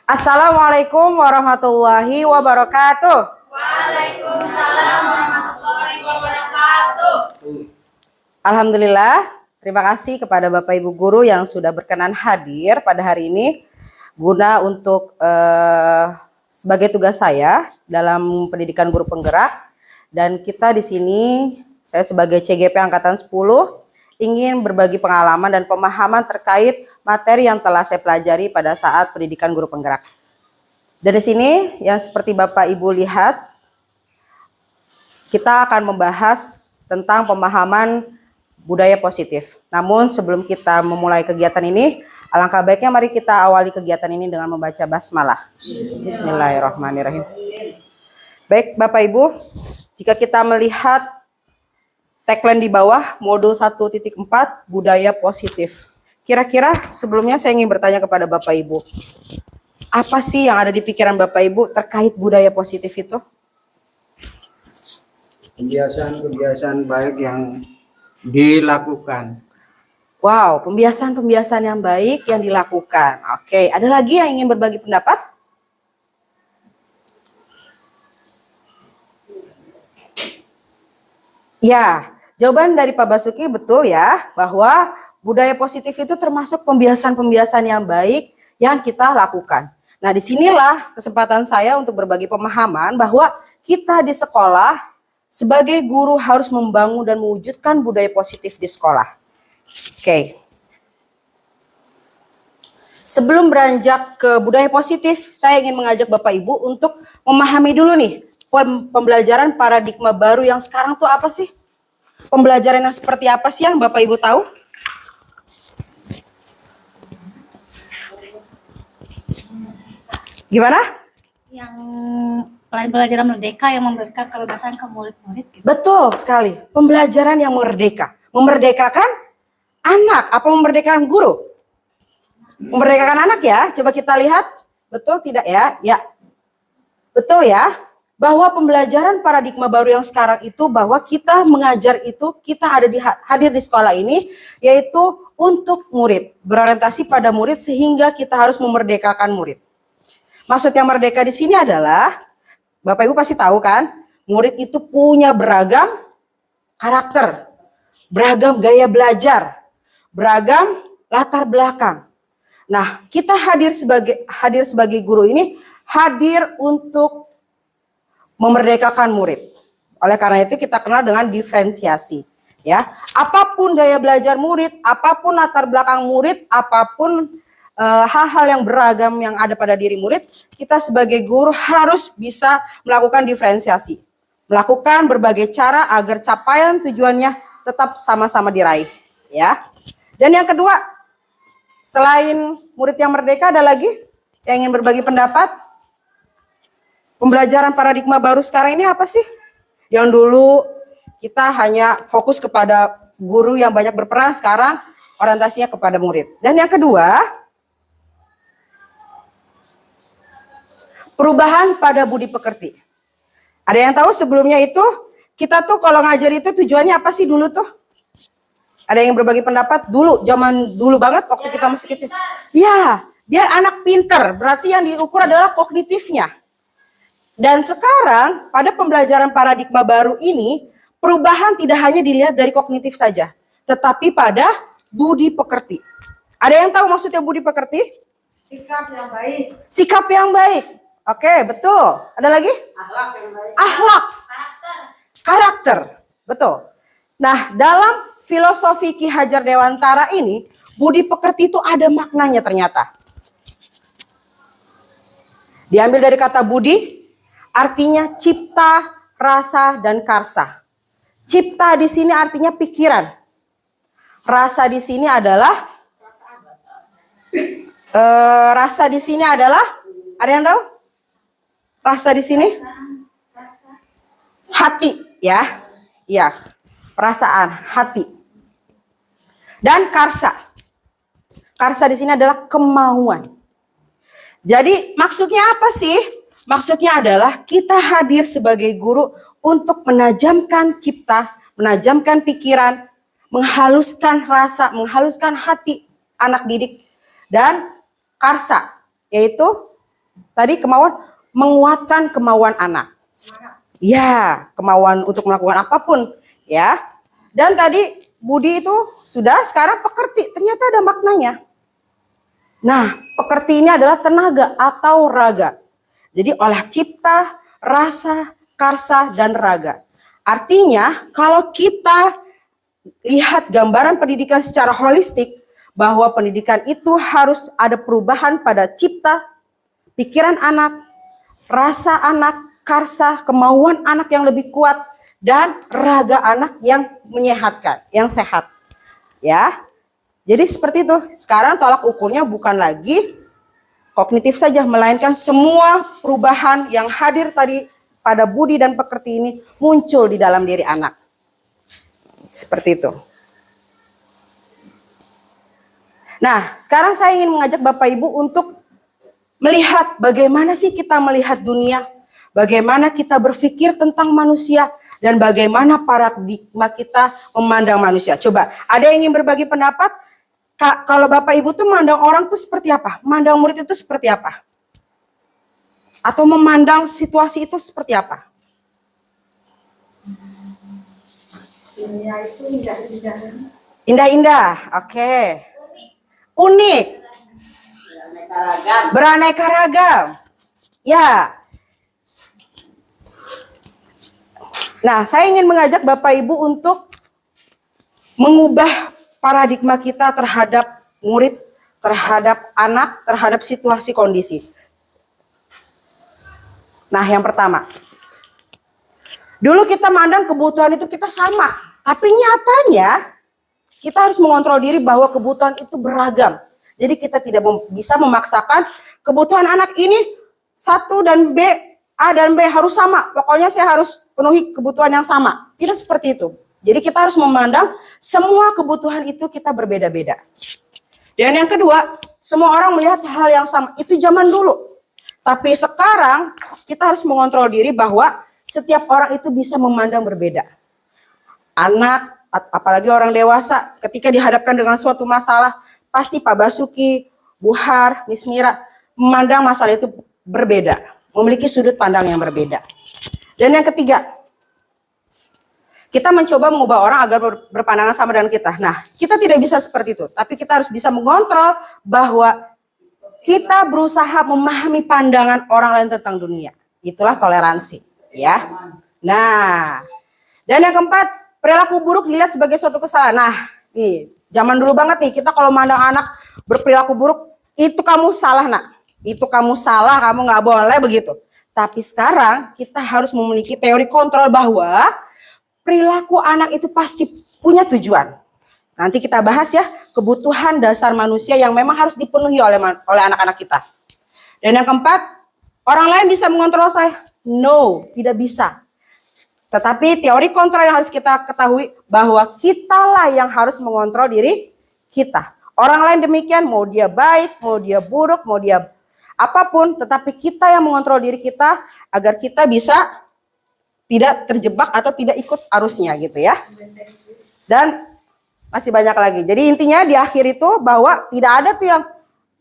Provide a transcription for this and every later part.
Assalamualaikum warahmatullahi wabarakatuh. Waalaikumsalam warahmatullahi wabarakatuh. Alhamdulillah, terima kasih kepada Bapak Ibu Guru yang sudah berkenan hadir pada hari ini guna untuk sebagai tugas saya dalam pendidikan guru penggerak. Dan kita di sini, saya sebagai CGP Angkatan 10 ingin berbagi pengalaman dan pemahaman terkait materi yang telah saya pelajari pada saat pendidikan guru penggerak. Dan di sini yang seperti Bapak Ibu lihat, kita akan membahas tentang pemahaman budaya positif. Namun sebelum kita memulai kegiatan ini, alangkah baiknya mari kita awali kegiatan ini dengan membaca basmalah. Bismillahirrahmanirrahim. Baik Bapak Ibu, jika kita melihat tagline di bawah modul 1.4 budaya positif. Kira-kira sebelumnya saya ingin bertanya kepada Bapak Ibu, apa sih yang ada di pikiran Bapak Ibu terkait budaya positif itu? Kebiasaan-kebiasaan baik yang dilakukan. Wow, pembiasaan-pembiasaan yang baik yang dilakukan. Oke, ada lagi yang ingin berbagi pendapat? Ya, jawaban dari Pak Basuki betul ya, bahwa budaya positif itu termasuk pembiasaan-pembiasaan yang baik yang kita lakukan. Nah, disinilah kesempatan saya untuk berbagi pemahaman bahwa kita di sekolah sebagai guru harus membangun dan mewujudkan budaya positif di sekolah. Oke. Sebelum beranjak ke budaya positif, saya ingin mengajak Bapak Ibu untuk memahami dulu nih, pembelajaran paradigma baru yang sekarang tuh apa sih? Pembelajaran yang seperti apa sih yang Bapak Ibu tahu? Gimana? Yang pelajaran merdeka yang memberikan kebebasan ke murid-murid. Gitu. Betul sekali, pembelajaran yang merdeka. Memerdekakan anak, apa memerdekakan guru? Memerdekakan anak ya, coba kita lihat. Betul tidak ya? Ya, betul ya. Bahwa pembelajaran paradigma baru yang sekarang itu, bahwa kita mengajar itu, kita hadir di sekolah ini, yaitu untuk murid. Berorientasi pada murid sehingga kita harus memerdekakan murid. Maksud yang merdeka di sini adalah, Bapak Ibu pasti tahu kan, murid itu punya beragam karakter, beragam gaya belajar, beragam latar belakang. Nah, kita hadir sebagai guru ini hadir untuk memerdekakan murid. Oleh karena itu kita kenal dengan diferensiasi, ya. Apapun gaya belajar murid, apapun latar belakang murid, apapun hal-hal yang beragam yang ada pada diri murid, kita sebagai guru harus bisa melakukan diferensiasi. Melakukan berbagai cara agar capaian tujuannya tetap sama-sama diraih. Ya. Dan yang kedua, selain murid yang merdeka, ada lagi yang ingin berbagi pendapat? Pembelajaran paradigma baru sekarang ini apa sih? Yang dulu kita hanya fokus kepada guru yang banyak berperan, sekarang orientasinya kepada murid. Dan yang kedua, perubahan pada budi pekerti. Ada yang tahu sebelumnya itu, kita tuh kalau ngajar itu tujuannya apa sih dulu tuh? Ada yang berbagi pendapat? Dulu, zaman dulu banget waktu kita masih kecil. Ya, biar anak pinter, berarti yang diukur adalah kognitifnya. Dan sekarang, pada pembelajaran paradigma baru ini, perubahan tidak hanya dilihat dari kognitif saja, tetapi pada budi pekerti. Ada yang tahu maksudnya budi pekerti? Sikap yang baik. Sikap yang baik. Oke, betul. Ada lagi? Akhlak yang baik. Akhlak. Karakter. Betul. Nah, dalam filosofi Ki Hajar Dewantara ini, budi pekerti itu ada maknanya ternyata. Diambil dari kata budi, artinya cipta, rasa, dan karsa. Cipta di sini artinya pikiran. Rasa di sini adalah rasa di sini adalah, ada yang tahu? Rasa di sini? Hati, ya. Iya. Perasaan, hati. Dan karsa. Karsa di sini adalah kemauan. Jadi maksudnya apa sih? Maksudnya adalah kita hadir sebagai guru untuk menajamkan cipta, menajamkan pikiran, menghaluskan rasa, menghaluskan hati anak didik, dan karsa, yaitu Tadi kemauan, menguatkan kemauan anak. Ya, kemauan untuk melakukan apapun, ya. Dan tadi budi itu sudah, sekarang pekerti, ternyata ada maknanya. Nah, pekerti ini adalah tenaga atau raga. Jadi olah cipta, rasa, karsa, dan raga. Artinya, kalau kita lihat gambaran pendidikan secara holistik, bahwa pendidikan itu harus ada perubahan pada cipta, pikiran anak, rasa anak, karsa, kemauan anak yang lebih kuat, dan raga anak yang menyehatkan, yang sehat. Ya, jadi seperti itu. Sekarang tolak ukurnya bukan lagi kognitif saja, melainkan semua perubahan yang hadir tadi pada budi dan pekerti ini muncul di dalam diri anak. Seperti itu. Nah, sekarang saya ingin mengajak Bapak Ibu untuk melihat bagaimana sih kita melihat dunia, bagaimana kita berpikir tentang manusia, dan bagaimana paradigma kita memandang manusia. Coba, ada yang ingin berbagi pendapat? Kalau Bapak Ibu tuh memandang orang tuh seperti apa? Memandang murid itu seperti apa? Atau memandang situasi itu seperti apa? Indah-indah, oke. Unik. Beraneka ragam. Ya. Nah, saya ingin mengajak Bapak Ibu untuk mengubah paradigma kita terhadap murid, terhadap anak, terhadap situasi kondisi. Nah, yang pertama. Dulu kita mandang kebutuhan itu kita sama. Tapi nyatanya kita harus mengontrol diri bahwa kebutuhan itu beragam. Jadi kita tidak bisa memaksakan kebutuhan anak ini satu dan B, A dan B harus sama. Pokoknya saya harus penuhi kebutuhan yang sama. Tidak seperti itu. Jadi kita harus memandang semua kebutuhan itu kita berbeda-beda. Dan yang kedua, semua orang melihat hal yang sama. Itu zaman dulu. Tapi sekarang kita harus mengontrol diri bahwa setiap orang itu bisa memandang berbeda. Anak, apalagi orang dewasa, ketika dihadapkan dengan suatu masalah, pasti Pak Basuki, Bu Har, Miss Mira memandang masalah itu berbeda, memiliki sudut pandang yang berbeda. Dan yang ketiga, kita mencoba mengubah orang agar berpandangan sama dengan kita. Nah, kita tidak bisa seperti itu, tapi kita harus bisa mengontrol bahwa kita berusaha memahami pandangan orang lain tentang dunia. Itulah toleransi, ya. Nah, dan yang keempat, perilaku buruk dilihat sebagai suatu kesalahan. Nah, nih, zaman dulu banget nih, kita kalau mandang anak berperilaku buruk, itu kamu salah, nak. Itu kamu salah, kamu nggak boleh begitu. Tapi sekarang kita harus memiliki teori kontrol bahwa perilaku anak itu pasti punya tujuan. Nanti kita bahas ya, kebutuhan dasar manusia yang memang harus dipenuhi oleh anak-anak kita. Dan yang keempat, orang lain bisa mengontrol saya? No, tidak bisa. Tetapi teori kontrol yang harus kita ketahui bahwa kitalah yang harus mengontrol diri kita. Orang lain demikian, mau dia baik, mau dia buruk, mau dia apapun, tetapi kita yang mengontrol diri kita agar kita bisa tidak terjebak atau tidak ikut arusnya gitu ya. Dan masih banyak lagi. Jadi intinya di akhir itu bahwa tidak ada tuh yang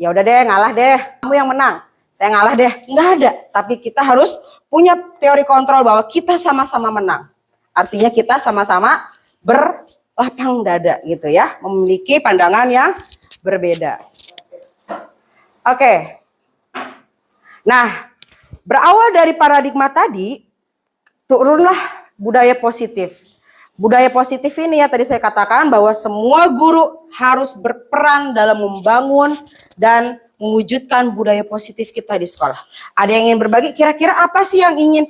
ya udah deh ngalah deh, kamu yang menang, saya ngalah deh. Nggak ada. Tapi kita harus punya teori kontrol bahwa kita sama-sama menang. Artinya kita sama-sama berlapang dada gitu ya, memiliki pandangan yang berbeda. Oke. Nah, berawal dari paradigma tadi, turunlah budaya positif. Budaya positif ini ya tadi saya katakan bahwa semua guru harus berperan dalam membangun dan mewujudkan budaya positif kita di sekolah. Ada yang ingin berbagi, kira-kira apa sih yang ingin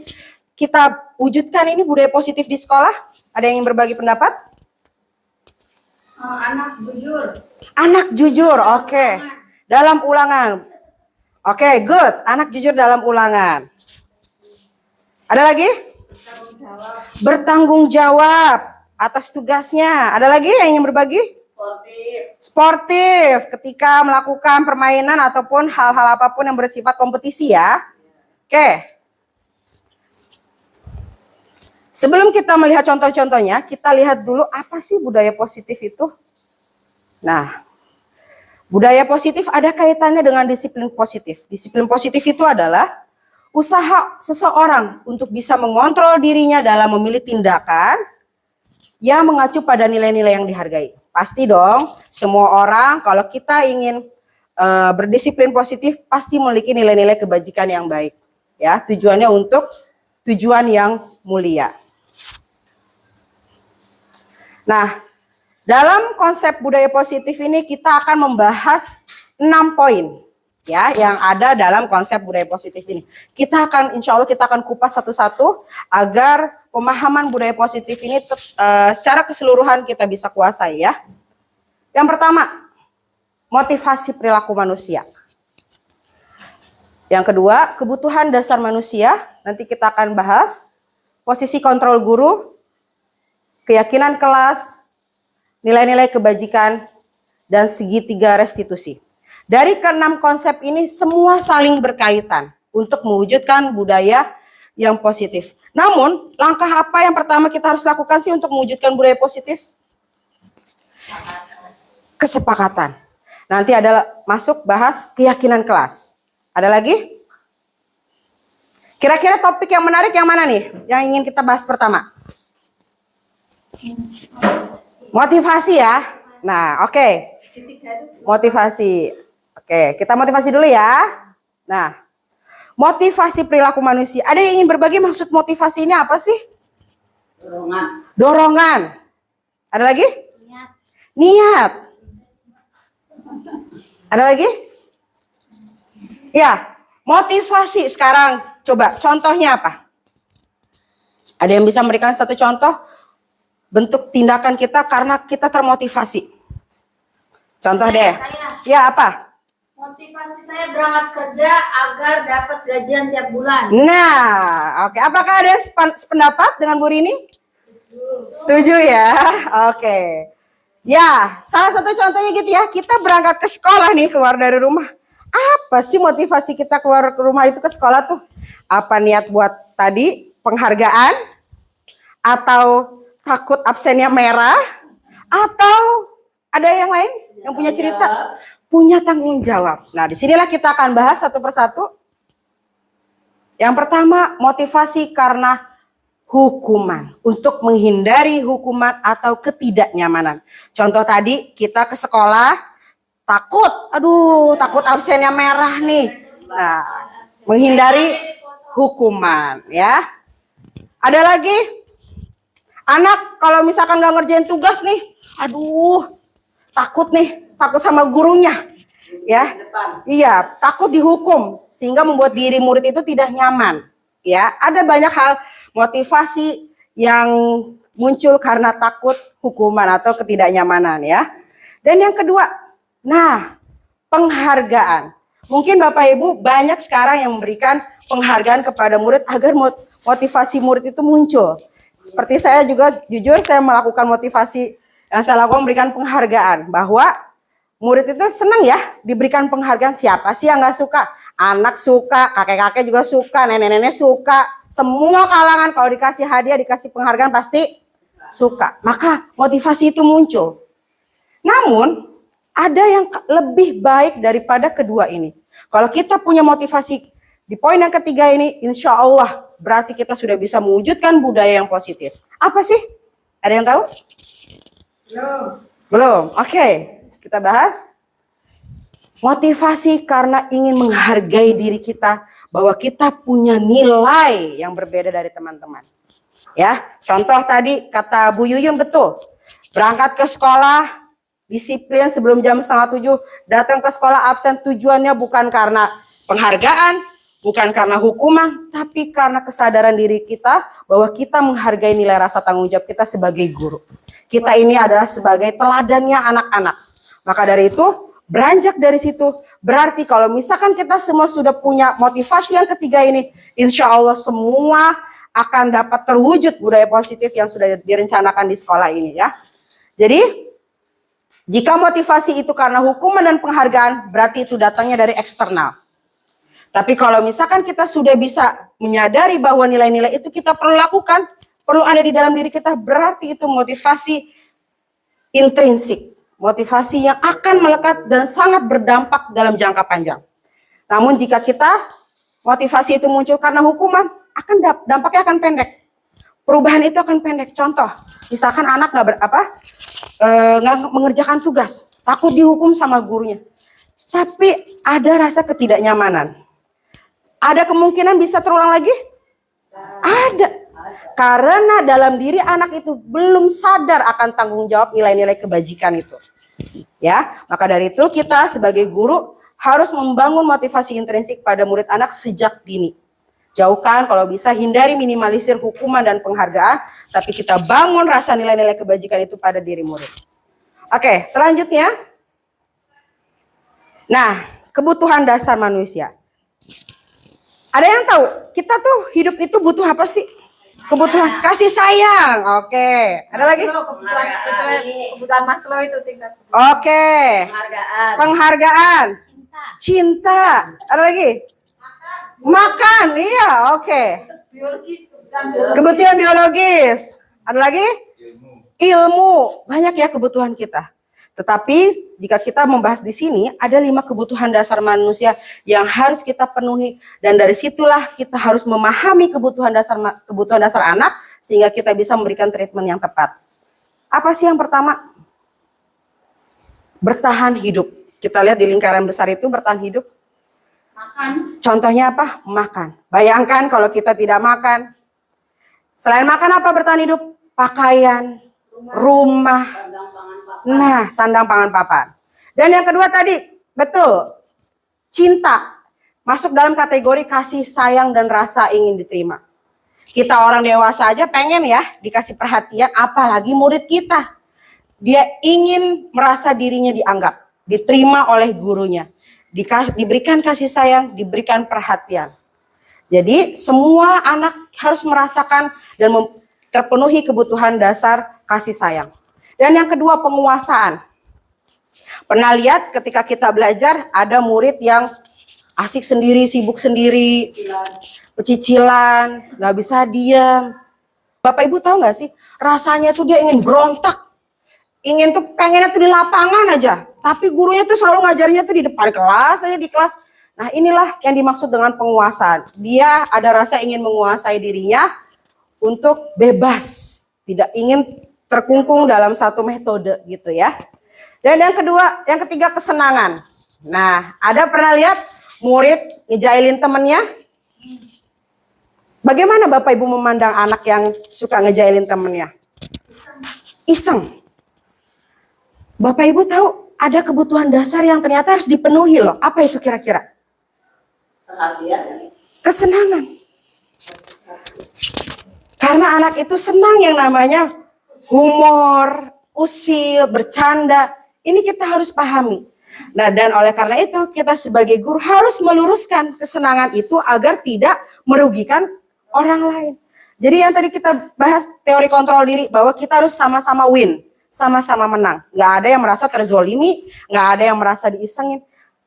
kita wujudkan ini budaya positif di sekolah? Ada yang ingin berbagi pendapat? Anak jujur. Anak jujur, oke. Dalam ulangan. Oke, good. Anak jujur dalam ulangan. Ada lagi? Bertanggung jawab atas tugasnya. Ada lagi yang ingin berbagi? Sportif ketika melakukan permainan ataupun hal-hal apapun yang bersifat kompetisi ya. Oke. Sebelum kita melihat contoh-contohnya, kita lihat dulu apa sih budaya positif itu. Nah, Budaya positif ada kaitannya dengan disiplin positif. Disiplin positif itu adalah usaha seseorang untuk bisa mengontrol dirinya dalam memilih tindakan yang mengacu pada nilai-nilai yang dihargai. Pasti dong, semua orang kalau kita ingin berdisiplin positif pasti memiliki nilai-nilai kebajikan yang baik. Ya, tujuannya untuk tujuan yang mulia. Nah, dalam konsep budaya positif ini kita akan membahas 6 poin ya yang ada dalam konsep budaya positif ini. Insya Allah kita akan kupas satu-satu agar pemahaman budaya positif ini secara keseluruhan kita bisa kuasai ya. Yang pertama, motivasi perilaku manusia. Yang kedua, kebutuhan dasar manusia. Nanti kita akan bahas posisi kontrol guru, keyakinan kelas, nilai-nilai kebajikan, dan segitiga restitusi. Dari keenam konsep ini semua saling berkaitan untuk mewujudkan budaya yang positif. Namun, langkah apa yang pertama kita harus lakukan sih untuk mewujudkan budaya positif? Kesepakatan. Nanti adalah masuk bahas keyakinan kelas. Ada lagi? Kira-kira topik yang menarik yang mana nih? Yang ingin kita bahas pertama? Motivasi ya. Nah, oke. Motivasi. Oke, kita motivasi dulu ya. Nah, motivasi perilaku manusia. Ada yang ingin berbagi maksud motivasi ini apa sih? Dorongan. Ada lagi? Niat. Ada lagi? Ya, motivasi sekarang. Coba contohnya apa? Ada yang bisa memberikan satu contoh bentuk tindakan kita karena kita termotivasi. Contoh deh. Ya, apa? Motivasi saya berangkat kerja agar dapat gajian tiap bulan. Nah, oke. Apakah ada yang sependapat dengan Bu Rini? Setuju ya? Oke. Ya, salah satu contohnya gitu ya. Kita berangkat ke sekolah nih, keluar dari rumah. Apa sih motivasi kita keluar ke rumah itu ke sekolah tuh? Apa niat buat tadi penghargaan? Atau takut absennya merah? Atau ada yang lain yang punya cerita? Punya tanggung jawab. Nah, disinilah kita akan bahas satu persatu. Yang pertama, motivasi karena hukuman. Untuk menghindari hukuman atau ketidaknyamanan. Contoh tadi, kita ke sekolah, takut absennya merah nih. Nah, menghindari hukuman ya. Ada lagi? Anak kalau misalkan gak ngerjain tugas nih, takut sama gurunya. Ya. Iya, takut dihukum sehingga membuat diri murid itu tidak nyaman. Ya, ada banyak hal motivasi yang muncul karena takut hukuman atau ketidaknyamanan ya. Dan yang kedua, penghargaan. Mungkin Bapak Ibu banyak sekarang yang memberikan penghargaan kepada murid agar motivasi murid itu muncul. Seperti saya juga, jujur saya melakukan motivasi yang saya lakukan memberikan penghargaan. Bahwa murid itu senang ya diberikan penghargaan. Siapa sih yang gak suka? Anak suka, kakek-kakek juga suka, nenek-nenek suka. Semua kalangan kalau dikasih hadiah, dikasih penghargaan pasti suka. Maka motivasi itu muncul. Namun, ada yang lebih baik daripada kedua ini. Kalau kita punya motivasi di poin yang ketiga ini, insya Allah berarti kita sudah bisa mewujudkan budaya yang positif. Apa sih? Ada yang tahu? Belum. Oke, kita bahas. Motivasi karena ingin menghargai diri kita, bahwa kita punya nilai yang berbeda dari teman-teman. Ya, contoh tadi kata Bu Yuyun betul. Berangkat ke sekolah, disiplin sebelum jam 6:30, datang ke sekolah absen tujuannya bukan karena penghargaan, bukan karena hukuman, tapi karena kesadaran diri kita bahwa kita menghargai nilai rasa tanggung jawab kita sebagai guru. Kita ini adalah sebagai teladannya anak-anak. Maka dari itu, beranjak dari situ, berarti kalau misalkan kita semua sudah punya motivasi yang ketiga ini, insya Allah semua akan dapat terwujud budaya positif yang sudah direncanakan di sekolah ini ya. Jadi, jika motivasi itu karena hukuman dan penghargaan, berarti itu datangnya dari eksternal. Tapi kalau misalkan kita sudah bisa menyadari bahwa nilai-nilai itu kita perlu lakukan, perlu ada di dalam diri kita, berarti itu motivasi intrinsik. Motivasi yang akan melekat dan sangat berdampak dalam jangka panjang. Namun jika kita motivasi itu muncul karena hukuman, dampaknya akan pendek. Perubahan itu akan pendek. Contoh, misalkan anak nggak mengerjakan tugas, takut dihukum sama gurunya. Tapi ada rasa ketidaknyamanan. Ada kemungkinan bisa terulang lagi? Ada. Karena dalam diri anak itu belum sadar akan tanggung jawab nilai-nilai kebajikan itu. Ya, maka dari itu kita sebagai guru harus membangun motivasi intrinsik pada murid anak sejak dini. Jauhkan kalau bisa, hindari minimalisir hukuman dan penghargaan, tapi kita bangun rasa nilai-nilai kebajikan itu pada diri murid. Oke, selanjutnya. Nah, kebutuhan dasar manusia. Ada yang tahu, kita tuh hidup itu butuh apa sih? Kebutuhan kasih sayang. Oke. Ada lagi? Kebutuhan Maslow itu tingkat. Oke. Penghargaan. Cinta. Ada lagi? Makan. Iya, oke. Kebutuhan biologis. Ada lagi? Ilmu. Banyak ya kebutuhan kita. Tetapi jika kita membahas di sini, ada 5 kebutuhan dasar manusia yang harus kita penuhi, dan dari situlah kita harus memahami kebutuhan dasar anak sehingga kita bisa memberikan treatment yang tepat. Apa sih yang pertama? Bertahan hidup. Kita lihat di lingkaran besar itu bertahan hidup. Makan. Contohnya apa? Makan. Bayangkan kalau kita tidak makan. Selain makan apa bertahan hidup? Pakaian, rumah. Nah, sandang pangan papan. Dan yang kedua tadi, betul, cinta. Masuk dalam kategori kasih sayang dan rasa ingin diterima. Kita orang dewasa aja pengen ya dikasih perhatian, apalagi murid kita. Dia ingin merasa dirinya dianggap, diterima oleh gurunya. Diberikan kasih sayang, diberikan perhatian. Jadi semua anak harus merasakan dan terpenuhi kebutuhan dasar kasih sayang. Dan yang kedua, penguasaan. Pernah lihat ketika kita belajar ada murid yang asik sendiri, sibuk sendiri, pecicilan, nggak bisa diam. Bapak Ibu tahu nggak sih, rasanya tuh dia ingin berontak, pengennya tuh di lapangan aja. Tapi gurunya tuh selalu ngajarnya tuh di depan kelas aja, di kelas. Nah, inilah yang dimaksud dengan penguasaan. Dia ada rasa ingin menguasai dirinya untuk bebas, tidak ingin terkungkung dalam satu metode gitu ya. Dan yang ketiga kesenangan. Nah, ada pernah lihat murid ngejailin temennya? Bagaimana Bapak Ibu memandang anak yang suka ngejailin temennya? Iseng. Bapak Ibu tahu ada kebutuhan dasar yang ternyata harus dipenuhi loh. Apa itu kira-kira? Kesenangan. Karena anak itu senang yang namanya humor, usil, bercanda, ini kita harus pahami. Nah, dan oleh karena itu kita sebagai guru harus meluruskan kesenangan itu agar tidak merugikan orang lain. Jadi yang tadi kita bahas teori kontrol diri, bahwa kita harus sama-sama win, sama-sama menang. Nggak ada yang merasa terzolimi, nggak ada yang merasa diisengin.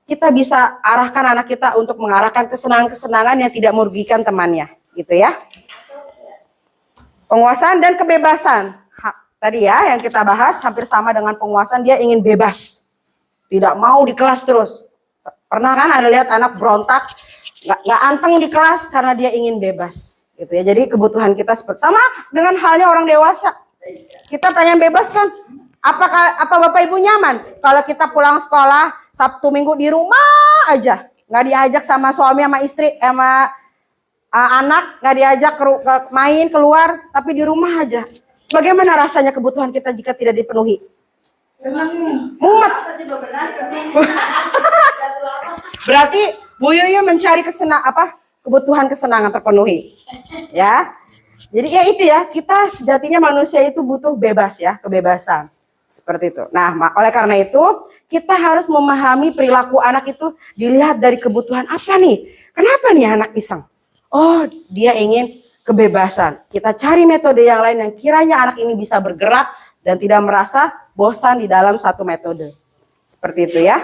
Kita bisa arahkan anak kita untuk mengarahkan kesenangan-kesenangan yang tidak merugikan temannya, gitu ya. Penguasaan dan kebebasan. Tadi ya yang kita bahas hampir sama dengan penguasaan, dia ingin bebas. Tidak mau di kelas terus. Pernah kan ada lihat anak berontak, nggak anteng di kelas karena dia ingin bebas. Gitu ya. Jadi kebutuhan kita seperti sama dengan halnya orang dewasa. Kita pengen bebas kan? Apa Bapak Ibu nyaman kalau kita pulang sekolah Sabtu Minggu di rumah aja, nggak diajak sama suami, sama istri, sama anak, nggak diajak main keluar, tapi di rumah aja. Bagaimana rasanya kebutuhan kita jika tidak dipenuhi? Mumet. Berarti Bu Yuyu mencari kebutuhan kesenangan terpenuhi. Ya. Jadi ya itu ya, kita sejatinya manusia itu butuh bebas ya, kebebasan. Seperti itu. Nah, oleh karena itu kita harus memahami perilaku anak itu dilihat dari kebutuhan apa nih? Kenapa nih anak iseng? Oh, dia ingin kebebasan. Kita cari metode yang lain yang kiranya anak ini bisa bergerak dan tidak merasa bosan di dalam satu metode. Seperti itu ya.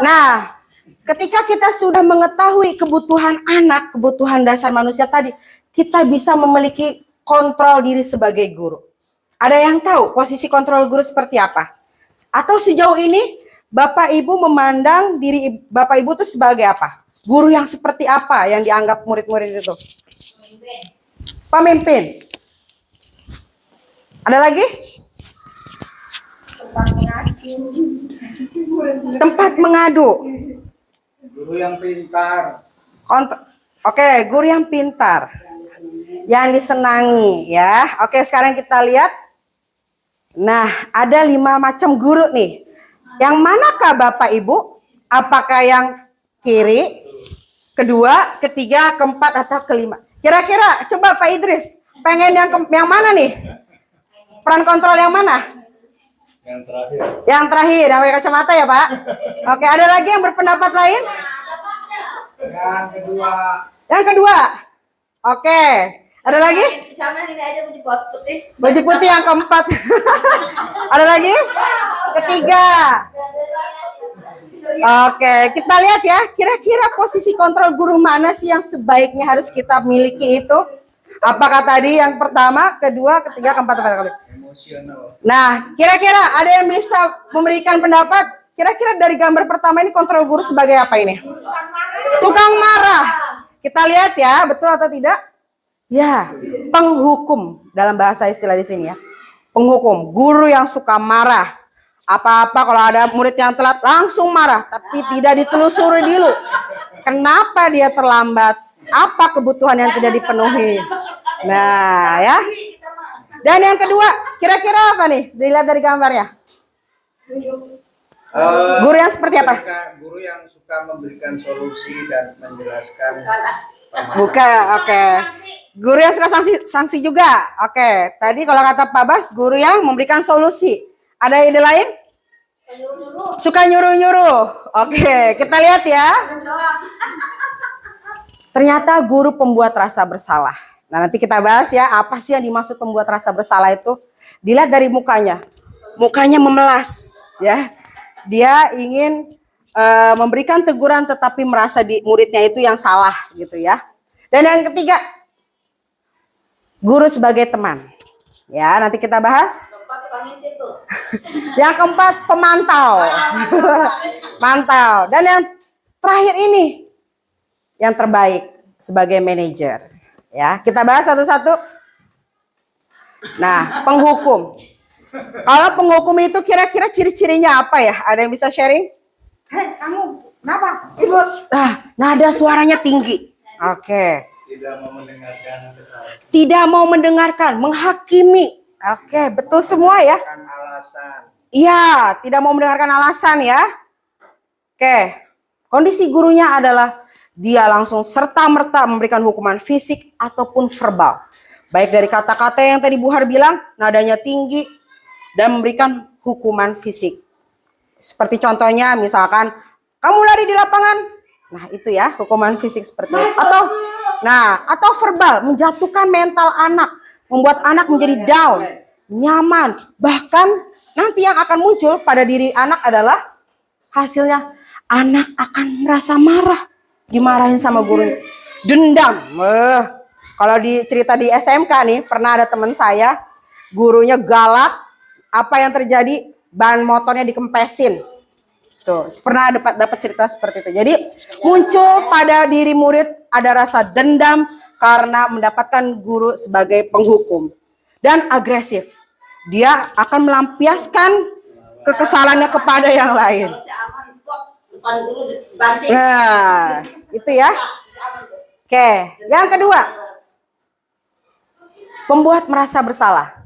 Nah, ketika kita sudah mengetahui kebutuhan anak, kebutuhan dasar manusia tadi, kita bisa memiliki kontrol diri sebagai guru. Ada yang tahu posisi kontrol guru seperti apa? Atau sejauh ini Bapak Ibu memandang diri Bapak Ibu itu sebagai apa? Guru yang seperti apa yang dianggap murid-murid itu? Pemimpin. Ada lagi? Tempat mengadu. Guru yang pintar. Oke, guru yang pintar. Yang disenangi ya. Oke, sekarang kita lihat. Nah, ada 5 macam guru nih. Yang manakah Bapak Ibu? Apakah yang kiri, kedua, ketiga, keempat, atau kelima? Kira-kira coba Pak Idris, pengen yang mana nih? Peran kontrol yang mana? Yang terakhir. Yang terakhir, yang pakai kacamata ya Pak? Oke, ada lagi yang berpendapat lain? Yang kedua. Yang kedua. Oke, ada lagi? Sama ini aja baju putih. Baju putih yang keempat. Ada lagi? Ketiga. Oke, kita lihat ya. Kira-kira posisi kontrol guru mana sih yang sebaiknya harus kita miliki itu? Apakah tadi yang pertama, kedua, ketiga, keempat, kali? Emosional. Nah, kira-kira ada yang bisa memberikan pendapat? Kira-kira dari gambar pertama ini kontrol guru sebagai apa ini? Tukang marah. Kita lihat ya, betul atau tidak? Ya, penghukum dalam bahasa istilah di sini ya. Penghukum, guru yang suka marah. Apa-apa kalau ada murid yang telat langsung marah, tapi tidak ditelusuri dulu. Kenapa dia terlambat? Apa kebutuhan yang tidak dipenuhi? Nah, ya. Dan yang kedua, kira-kira apa nih? Dilihat dari gambarnya. Guru yang seperti apa? Guru yang suka memberikan solusi dan menjelaskan. Bukan, oke. Guru yang suka sanksi juga. Oke, tadi kalau kata Pak Bas, guru yang memberikan solusi. Ada ide lain? Suka nyuruh-nyuruh. Oke, kita lihat ya. Ternyata guru pembuat rasa bersalah. Nah, nanti kita bahas ya, apa sih yang dimaksud pembuat rasa bersalah itu? Dilihat dari mukanya. Mukanya memelas, ya. Dia ingin memberikan teguran tetapi merasa muridnya itu yang salah gitu ya. Dan yang ketiga, guru sebagai teman. Ya, nanti kita bahas. Yang keempat, pemantau. Mantau. Dan yang terakhir ini, yang terbaik sebagai manajer. Ya, kita bahas satu-satu. Nah, penghukum. Kalau penghukum itu kira-kira ciri-cirinya apa ya? Ada yang bisa sharing? Hei, kamu kenapa? Ibu. Nada suaranya tinggi. Oke. Tidak mau mendengarkan kesalahan. Tidak mau mendengarkan, menghakimi. Oke, betul semua ya. Alasan. Iya, tidak mau mendengarkan alasan ya. Oke, kondisi gurunya adalah dia langsung serta-merta memberikan hukuman fisik ataupun verbal. Baik dari kata-kata yang tadi Bu Har bilang, nadanya tinggi, dan memberikan hukuman fisik. Seperti contohnya misalkan, kamu lari di lapangan. Nah itu ya, hukuman fisik seperti itu. Atau verbal, menjatuhkan mental anak. Membuat anak menjadi down, nyaman. Bahkan nanti yang akan muncul pada diri anak adalah hasilnya anak akan merasa marah. Dimarahin sama guru. Dendam. Kalau cerita di SMK nih, pernah ada teman saya, gurunya galak. Apa yang terjadi? Ban motornya dikempesin. Tuh, pernah dapat cerita seperti itu. Jadi muncul pada diri murid ada rasa dendam karena mendapatkan guru sebagai penghukum dan agresif. Dia akan melampiaskan kekesalannya kepada yang lain. Nah, itu ya. Oke, yang kedua, pembuat merasa bersalah.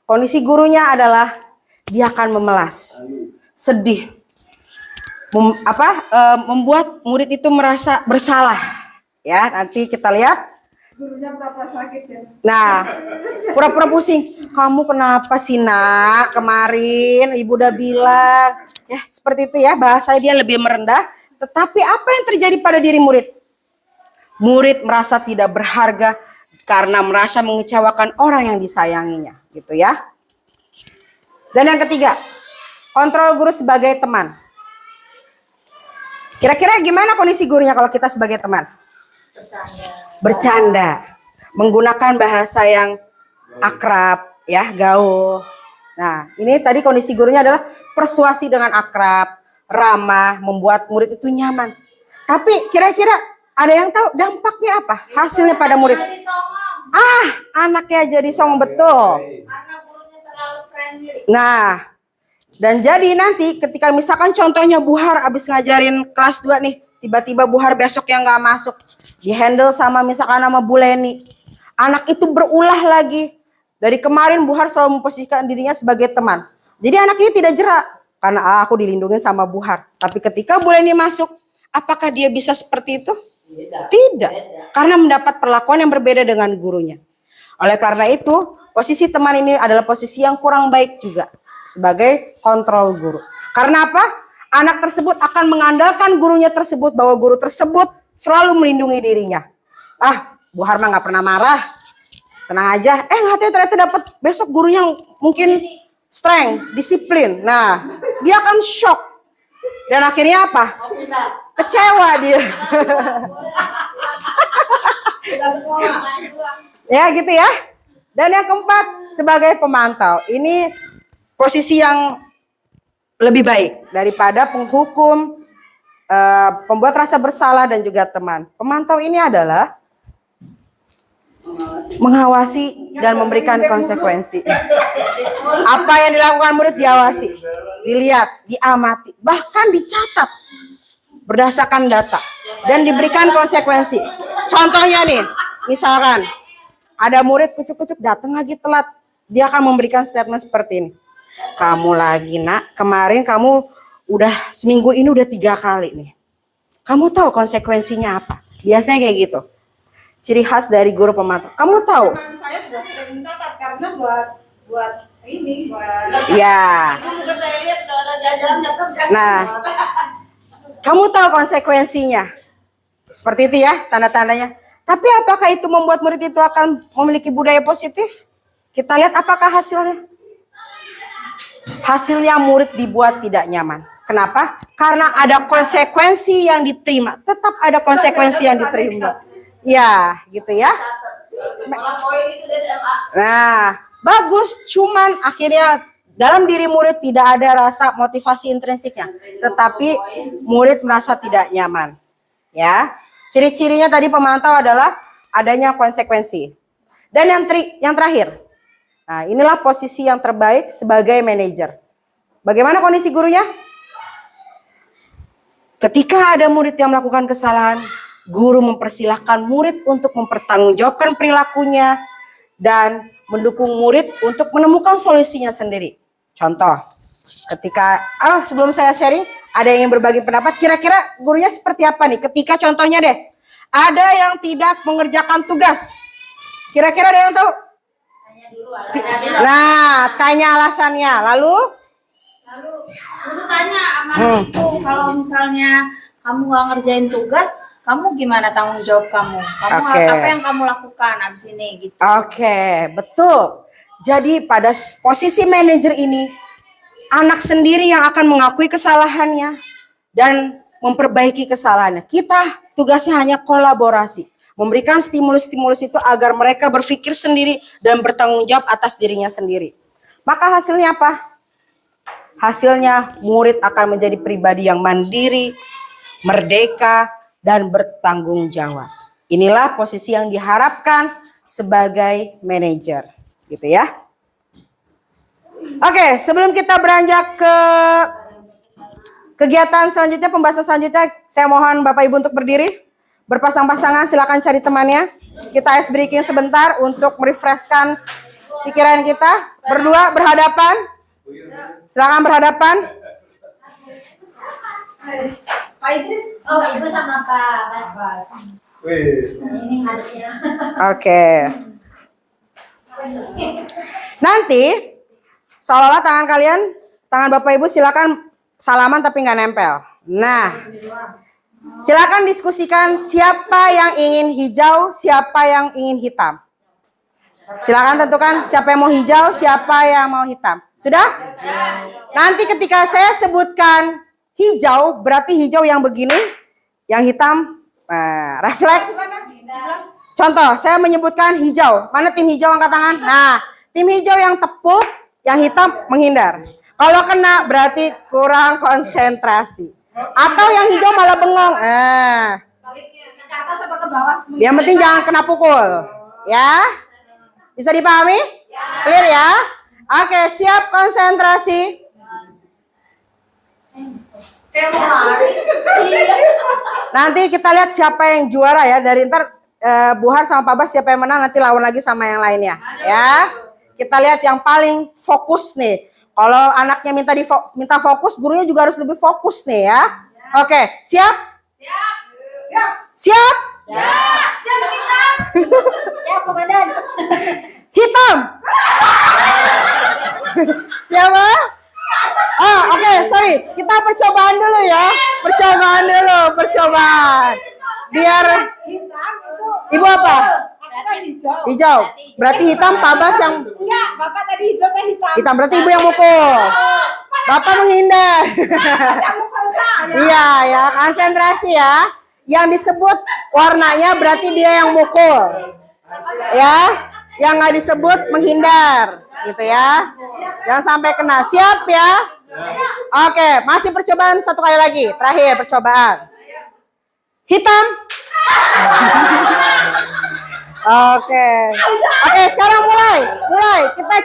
Kondisi gurunya adalah dia akan memelas, sedih, membuat murid itu merasa bersalah. Ya, nanti kita lihat. Gurunya berapa sakit ya? Nah, pura-pura pusing. Kamu kenapa sih nak? Kemarin ibu udah bilang. Ya, seperti itu ya. Bahasa dia lebih merendah. Tetapi apa yang terjadi pada diri murid? Murid merasa tidak berharga karena merasa mengecewakan orang yang disayanginya. Gitu ya. Dan yang ketiga, kontrol guru sebagai teman. Kira-kira gimana kondisi gurunya kalau kita sebagai teman? Bercanda. Menggunakan bahasa yang akrab, ya, gaul. Nah, ini tadi kondisi gurunya adalah persuasi dengan akrab, ramah, membuat murid itu nyaman. Tapi kira-kira ada yang tahu dampaknya apa? Hasilnya pada murid. Anaknya jadi songong, betul. Karena gurunya terlalu friendly. Nah, dan jadi nanti ketika misalkan contohnya Buhar abis ngajarin kelas 2 nih, tiba-tiba Buhar besok yang nggak masuk, dihandle sama misalkan sama Bu Leni. Anak itu berulah lagi. Dari kemarin Buhar selalu memposisikan dirinya sebagai teman. Jadi anak ini tidak jerak karena aku dilindungi sama Buhar. Tapi ketika Bu Leni masuk, apakah dia bisa seperti itu? Tidak. Karena mendapat perlakuan yang berbeda dengan gurunya. Oleh karena itu, posisi teman ini adalah posisi yang kurang baik juga sebagai kontrol guru. Karena apa? Anak tersebut akan mengandalkan gurunya tersebut bahwa guru tersebut selalu melindungi dirinya. Buhar mah nggak pernah marah. Tenang aja, nggak ternyata dapat besok guru yang mungkin strength, disiplin. Nah, dia akan shock. Dan akhirnya apa? Kecewa dia. Ya gitu ya. Dan yang keempat, sebagai pemantau. Ini posisi yang lebih baik daripada penghukum, pembuat rasa bersalah dan juga teman. Pemantau ini adalah mengawasi dan memberikan konsekuensi. Apa yang dilakukan murid diawasi, dilihat, diamati, bahkan dicatat berdasarkan data dan diberikan konsekuensi. Contohnya nih, misalkan ada murid kucuk-kucuk datang lagi telat, dia akan memberikan statement seperti ini. Kamu lagi nak, kemarin kamu udah seminggu ini udah 3 kali nih. Kamu tahu konsekuensinya apa? Biasanya kayak gitu. Ciri khas dari guru pemantau. Kamu tahu? Saya juga sering mencatat karena buat ini, buat Ya. Bukan saya lihat kalau ada jalan catat jangan. Nah, kamu tahu konsekuensinya. Seperti itu ya tanda-tandanya. Tapi apakah itu membuat murid itu akan memiliki budaya positif? Kita lihat apakah hasilnya. Hasilnya murid dibuat tidak nyaman. Kenapa? Karena ada konsekuensi yang diterima. Tetap ada konsekuensi yang diterima. Ya, gitu ya. Malah poin itu di SMA. Nah, bagus. Cuman akhirnya dalam diri murid tidak ada rasa motivasi intrinsiknya. Tetapi murid merasa tidak nyaman. Ya, ciri-cirinya tadi pemantau adalah adanya konsekuensi. Dan yang terakhir. Nah, inilah posisi yang terbaik sebagai manajer. Bagaimana kondisi gurunya? Ketika ada murid yang melakukan kesalahan, guru mempersilahkan murid untuk mempertanggungjawabkan perilakunya dan mendukung murid untuk menemukan solusinya sendiri. Contoh, ketika sebelum saya sharing, ada yang ingin berbagi pendapat, kira-kira gurunya seperti apa nih? Ketika contohnya deh, ada yang tidak mengerjakan tugas. Kira-kira ada yang tahu? Nah, tanya alasannya. Lalu Guru tanya sama itu, kalau misalnya kamu nggak ngerjain tugas, kamu gimana tanggung jawab kamu? Oke. Apa yang kamu lakukan abis ini gitu? Oke, betul. Jadi pada posisi manajer ini, anak sendiri yang akan mengakui kesalahannya dan memperbaiki kesalahannya. Kita tugasnya hanya kolaborasi. Memberikan stimulus-stimulus itu agar mereka berpikir sendiri dan bertanggung jawab atas dirinya sendiri. Maka hasilnya apa? Hasilnya murid akan menjadi pribadi yang mandiri, merdeka, dan bertanggung jawab. Inilah posisi yang diharapkan sebagai manajer, gitu ya. Oke, sebelum kita beranjak ke kegiatan selanjutnya, pembahasan selanjutnya, saya mohon Bapak Ibu untuk berdiri. Berpasang-pasangan, silakan cari temannya. Kita ice breaking sebentar untuk merefreshkan pikiran kita. Berdua berhadapan. Silakan berhadapan. Pak Idris, Ibu sama Pak Bas. Ini hadapnya. Oke. Nanti seolah-olah tangan Bapak Ibu silakan salaman tapi nggak nempel. Nah, silakan diskusikan siapa yang ingin hijau, siapa yang ingin hitam. Silakan tentukan siapa yang mau hijau, siapa yang mau hitam. Sudah? Nanti ketika saya sebutkan hijau, berarti hijau yang begini, yang hitam refleks. Contoh, saya menyebutkan hijau. Mana tim hijau angkat tangan? Nah, tim hijau yang tepuk, yang hitam menghindar. Kalau kena berarti kurang konsentrasi. Atau yang hijau malah bengong. Ke atas apa ke bawah? Yang penting jangan kena pukul. Ya? Bisa dipahami? Clear ya? Oke, siap konsentrasi. Kayak mau lari. Nanti kita lihat siapa yang juara ya. Dari ntar Buhar sama Pak Bas siapa yang menang nanti lawan lagi sama yang lainnya. Ya. Kita lihat yang paling fokus nih. Kalau anaknya minta fokus, gurunya juga harus lebih fokus nih ya. Oke, siap? Siap? Siapa kita? Siap, komandan. Hitam. Siapa? Oh, oke, sorry. Kita percobaan dulu ya. Percobaan. Biar Hitam itu. Ibu apa? Aku kan hijau. Hijau. Berarti hitam Pak Bas yang Enggak, Bapak tadi hijau, saya hitam. hitam. Berarti ibu yang mukul. Bapak menghindar. Kamu kan saya. Iya ya, konsentrasi ya. Yang disebut warnanya berarti dia yang mukul. Ya. Yang nggak disebut menghindar, gitu ya. Jangan sampai kena. Siap ya? Oke, masih percobaan satu kali lagi. Terakhir percobaan. Hitam. Oke, sekarang mulai. Kita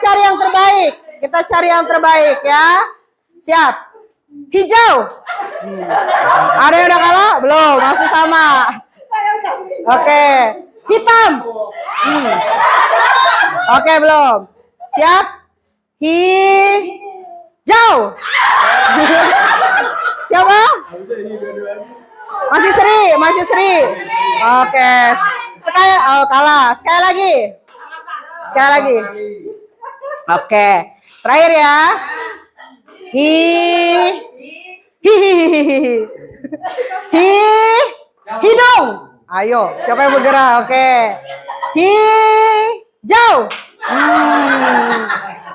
cari yang terbaik ya. Siap. Hijau. Ada yang udah kalah? Belum, masih sama. Oke. Hitam. Oke, belum. Siap? Hijau. Siapa? Masih Sri. Oke. Kalah. Sekali lagi. Oke. Terakhir ya. Hidung. Ayo, siapa yang bergerak? Oke. Hijau.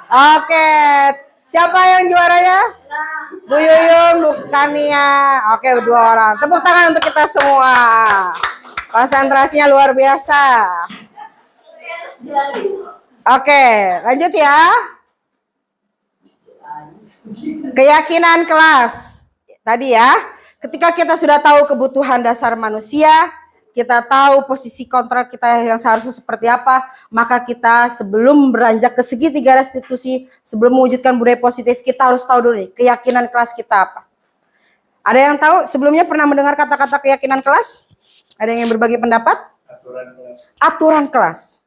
Oke. Siapa yang juaranya? Bu Yuyun, Bu Kania. Oke, 2 orang. Tepuk tangan untuk kita semua. Konsentrasinya luar biasa. Oke, lanjut ya. Keyakinan kelas. Tadi ya, ketika kita sudah tahu kebutuhan dasar manusia, kita tahu posisi kontrak kita yang seharusnya seperti apa, maka kita sebelum beranjak ke segitiga restitusi, sebelum mewujudkan budaya positif, kita harus tahu dulu nih, keyakinan kelas kita apa. Ada yang tahu sebelumnya pernah mendengar kata-kata keyakinan kelas? Ada yang berbagi pendapat? Aturan kelas.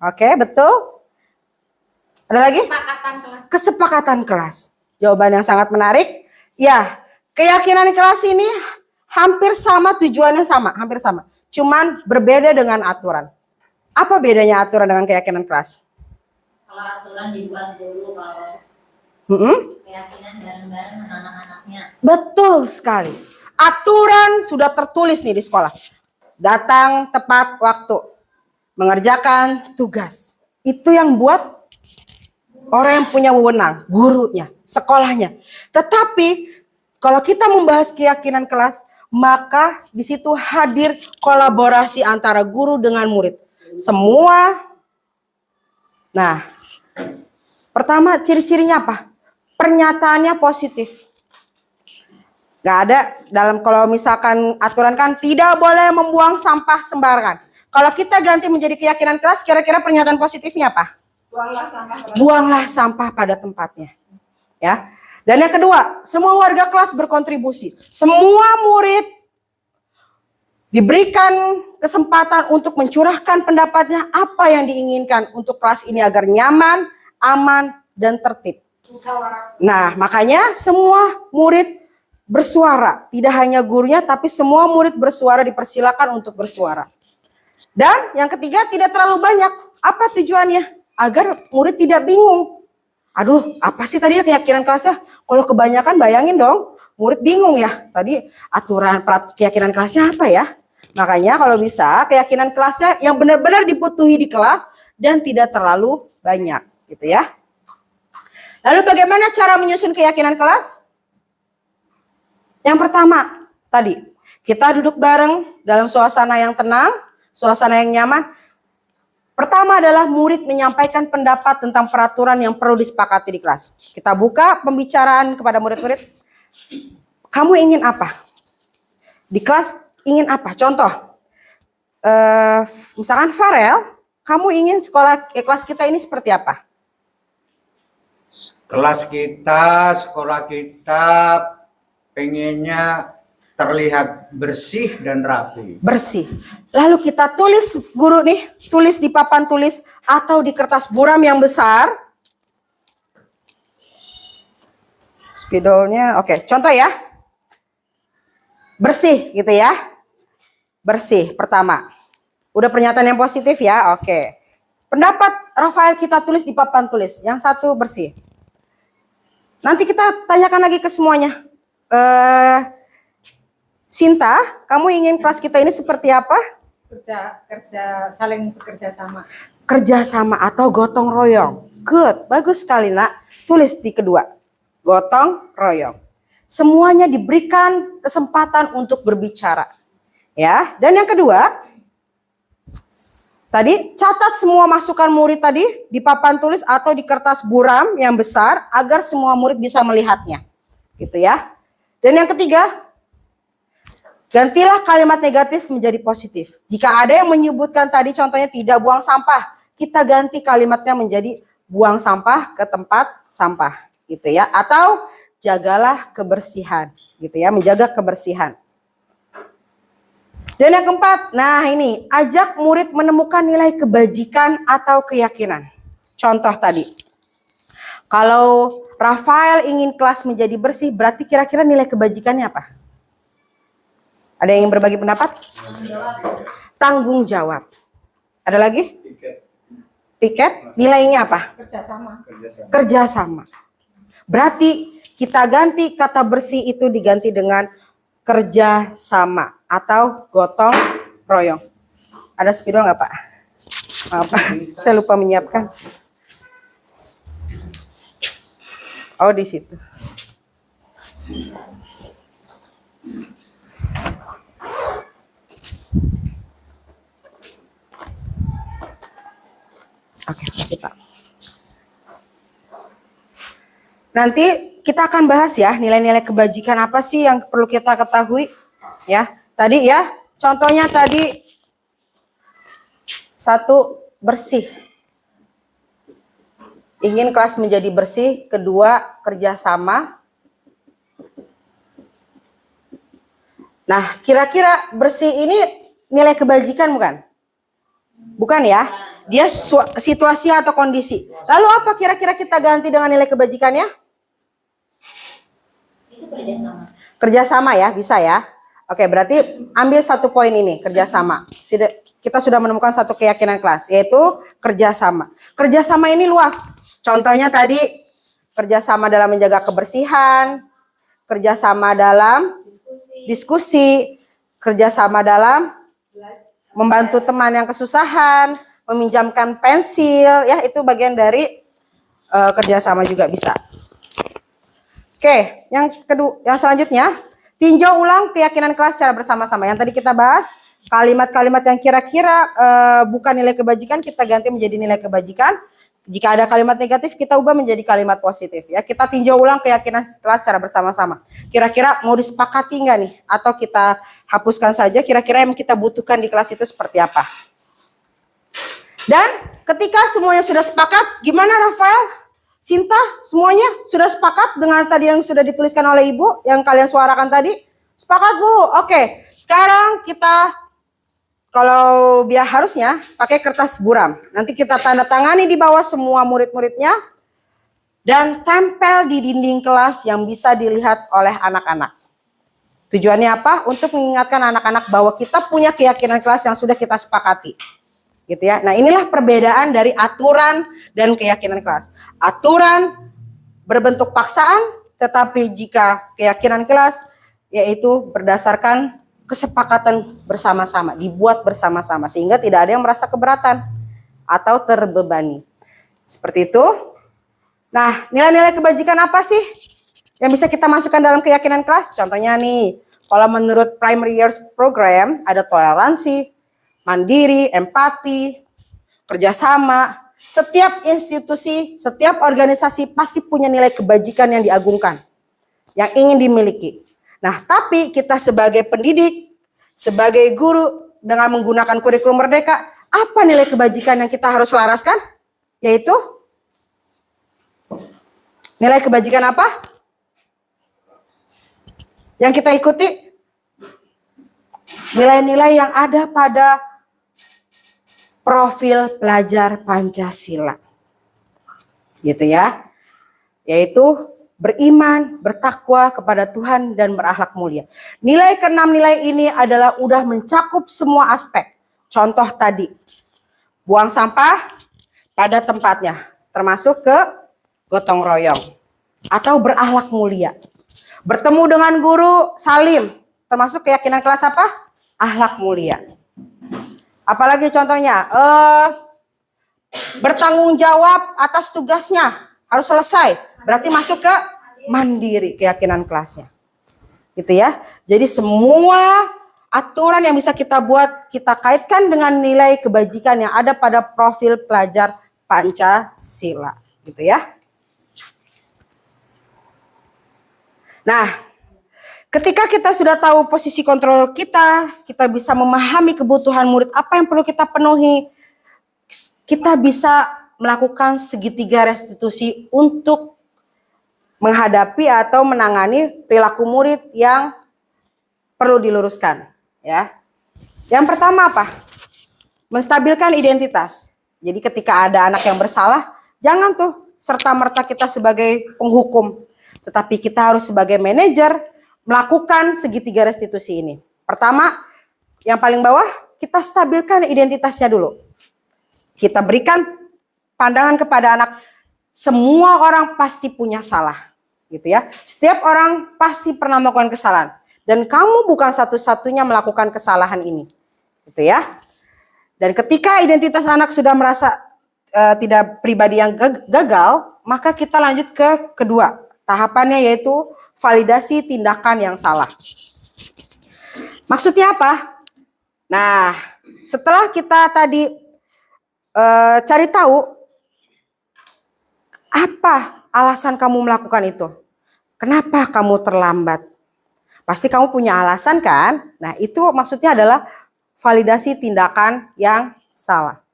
Oke, betul. Ada lagi? Kesepakatan kelas. Jawaban yang sangat menarik. Ya, keyakinan kelas ini hampir sama, tujuannya sama, hampir sama. Cuman berbeda dengan aturan. Apa bedanya aturan dengan keyakinan kelas? Kalau aturan dibuat dulu, kalau keyakinan bareng-bareng sama anak-anaknya. Betul sekali. Aturan sudah tertulis nih di sekolah. Datang tepat waktu. Mengerjakan tugas. Itu yang buat orang yang punya wewenang, gurunya, sekolahnya. Tetapi kalau kita membahas keyakinan kelas, maka di situ hadir kolaborasi antara guru dengan murid. Semua. Nah, pertama ciri-cirinya apa? Pernyataannya positif. Gak ada dalam, kalau misalkan aturan kan tidak boleh membuang sampah sembarangan. Kalau kita ganti menjadi keyakinan kelas, kira-kira pernyataan positifnya apa? Buanglah sampah pada tempatnya. Ya. Dan yang kedua, semua warga kelas berkontribusi. Semua murid diberikan kesempatan untuk mencurahkan pendapatnya apa yang diinginkan untuk kelas ini agar nyaman, aman, dan tertib. Nah, makanya semua murid bersuara. Tidak hanya gurunya, tapi semua murid bersuara, dipersilakan untuk bersuara. Dan yang ketiga, tidak terlalu banyak. Apa tujuannya? Agar murid tidak bingung. Aduh, apa sih tadi keyakinan kelasnya? Kalau kebanyakan bayangin dong, murid bingung ya. Tadi aturan keyakinan kelasnya apa ya? Makanya kalau bisa keyakinan kelasnya yang benar-benar dibutuhi di kelas dan tidak terlalu banyak, gitu ya. Lalu bagaimana cara menyusun keyakinan kelas? Yang pertama, tadi kita duduk bareng dalam suasana yang tenang, suasana yang nyaman. Pertama adalah murid menyampaikan pendapat tentang peraturan yang perlu disepakati di kelas. Kita buka pembicaraan kepada murid-murid. Kamu ingin apa? Di kelas ingin apa? Contoh, misalkan Farel, kamu ingin kelas kita ini seperti apa? Kelas kita, sekolah kita pengennya terlihat bersih dan rapi. Bersih. Lalu kita tulis, guru nih, tulis di papan tulis atau di kertas buram yang besar. Spidolnya, oke. Contoh ya. Bersih gitu ya. Bersih pertama. Udah pernyataan yang positif ya, oke. Pendapat Rafael kita tulis di papan tulis. Yang satu bersih. Nanti kita tanyakan lagi ke semuanya. Sinta, kamu ingin kelas kita ini seperti apa? Saling bekerja sama. Kerja sama atau gotong royong. Good, bagus sekali nak. Tulis di kedua. Gotong royong. Semuanya diberikan kesempatan untuk berbicara. Ya, dan yang kedua, tadi catat semua masukan murid tadi di papan tulis atau di kertas buram yang besar agar semua murid bisa melihatnya. Gitu ya. Dan yang ketiga, gantilah kalimat negatif menjadi positif. Jika ada yang menyebutkan tadi contohnya tidak buang sampah, kita ganti kalimatnya menjadi buang sampah ke tempat sampah, gitu ya. Atau jagalah kebersihan, gitu ya, menjaga kebersihan. Dan yang keempat, nah ini, ajak murid menemukan nilai kebajikan atau keyakinan. Contoh tadi, kalau Rafael ingin kelas menjadi bersih, berarti kira-kira nilai kebajikannya apa? Ada yang ingin berbagi pendapat? Tanggung jawab. Ada lagi? Piket. Nilainya apa? Kerjasama. Berarti kita ganti kata bersih itu diganti dengan kerja sama atau gotong royong. Ada spidol nggak Pak? Maaf, saya lupa menyiapkan. Oh di situ. Oke, kasih Pak. Nanti kita akan bahas ya nilai-nilai kebajikan apa sih yang perlu kita ketahui ya. Tadi ya, contohnya tadi satu bersih. Ingin kelas menjadi bersih, kedua kerjasama. Nah, kira-kira bersih ini nilai kebajikan bukan? Bukan ya? Dia situasi atau kondisi. Lalu apa kira-kira kita ganti dengan nilai kebajikannya? Itu kerjasama. Kerjasama ya, bisa ya. Oke, berarti ambil satu poin ini, kerjasama. Kita sudah menemukan satu keyakinan kelas, yaitu kerjasama. Kerjasama ini luas. Contohnya tadi, kerjasama dalam menjaga kebersihan, kerjasama dalam diskusi, kerjasama dalam membantu teman yang kesusahan, meminjamkan pensil, ya itu bagian dari kerjasama juga bisa. Oke, yang selanjutnya, tinjau ulang keyakinan kelas secara bersama-sama. Yang tadi kita bahas, kalimat-kalimat yang kira-kira bukan nilai kebajikan, kita ganti menjadi nilai kebajikan. Jika ada kalimat negatif, kita ubah menjadi kalimat positif. Ya, kita tinjau ulang keyakinan kelas secara bersama-sama. Kira-kira mau disepakati nggak nih? Atau kita hapuskan saja, kira-kira yang kita butuhkan di kelas itu seperti apa? Dan ketika semuanya sudah sepakat, gimana Rafael? Sinta, semuanya sudah sepakat dengan tadi yang sudah dituliskan oleh Ibu, yang kalian suarakan tadi? Sepakat Bu? Oke, sekarang kita, kalau biar harusnya pakai kertas buram. Nanti kita tanda tangani di bawah semua murid-muridnya. Dan tempel di dinding kelas yang bisa dilihat oleh anak-anak. Tujuannya apa? Untuk mengingatkan anak-anak bahwa kita punya keyakinan kelas yang sudah kita sepakati. Gitu ya. Nah, inilah perbedaan dari aturan dan keyakinan kelas. Aturan berbentuk paksaan, tetapi jika keyakinan kelas yaitu berdasarkan kesepakatan bersama-sama, dibuat bersama-sama sehingga tidak ada yang merasa keberatan atau terbebani. Seperti itu. Nah, nilai-nilai kebajikan apa sih yang bisa kita masukkan dalam keyakinan kelas? Contohnya nih, kalau menurut Primary Years Program ada toleransi, mandiri, empati, kerjasama. Setiap institusi, setiap organisasi pasti punya nilai kebajikan yang diagungkan, yang ingin dimiliki. Nah, tapi kita sebagai pendidik, sebagai guru, dengan menggunakan kurikulum merdeka, apa nilai kebajikan yang kita harus laraskan? Yaitu nilai kebajikan apa? Yang kita ikuti? Nilai-nilai yang ada pada profil pelajar Pancasila. Gitu ya. Yaitu beriman, bertakwa kepada Tuhan dan berakhlak mulia. Nilai keenam nilai ini adalah udah mencakup semua aspek. Contoh tadi, buang sampah pada tempatnya, termasuk ke gotong royong atau berakhlak mulia. Bertemu dengan guru salim, termasuk keyakinan kelas apa? Akhlak mulia. Apalagi contohnya, bertanggung jawab atas tugasnya, harus selesai. Berarti masuk ke mandiri, keyakinan kelasnya. Gitu ya. Jadi semua aturan yang bisa kita buat, kita kaitkan dengan nilai kebajikan yang ada pada profil pelajar Pancasila. Gitu ya. Nah, ketika kita sudah tahu posisi kontrol kita bisa memahami kebutuhan murid apa yang perlu kita penuhi, kita bisa melakukan segitiga restitusi untuk menghadapi atau menangani perilaku murid yang perlu diluruskan. Ya. Yang pertama apa? Menstabilkan identitas. Jadi ketika ada anak yang bersalah, jangan tuh serta-merta kita sebagai penghukum. Tetapi kita harus sebagai manajer melakukan segitiga restitusi ini. Pertama, yang paling bawah, kita stabilkan identitasnya dulu. Kita berikan pandangan kepada anak, semua orang pasti punya salah. Gitu ya. Setiap orang pasti pernah melakukan kesalahan. Dan kamu bukan satu-satunya melakukan kesalahan ini. Gitu ya. Dan ketika identitas anak sudah merasa tidak pribadi yang gagal, maka kita lanjut ke kedua. Tahapannya yaitu validasi tindakan yang salah. Maksudnya apa? Nah, setelah kita tadi cari tahu apa alasan kamu melakukan itu, kenapa kamu terlambat? Pasti kamu punya alasan kan? Nah, itu maksudnya adalah validasi tindakan yang salah.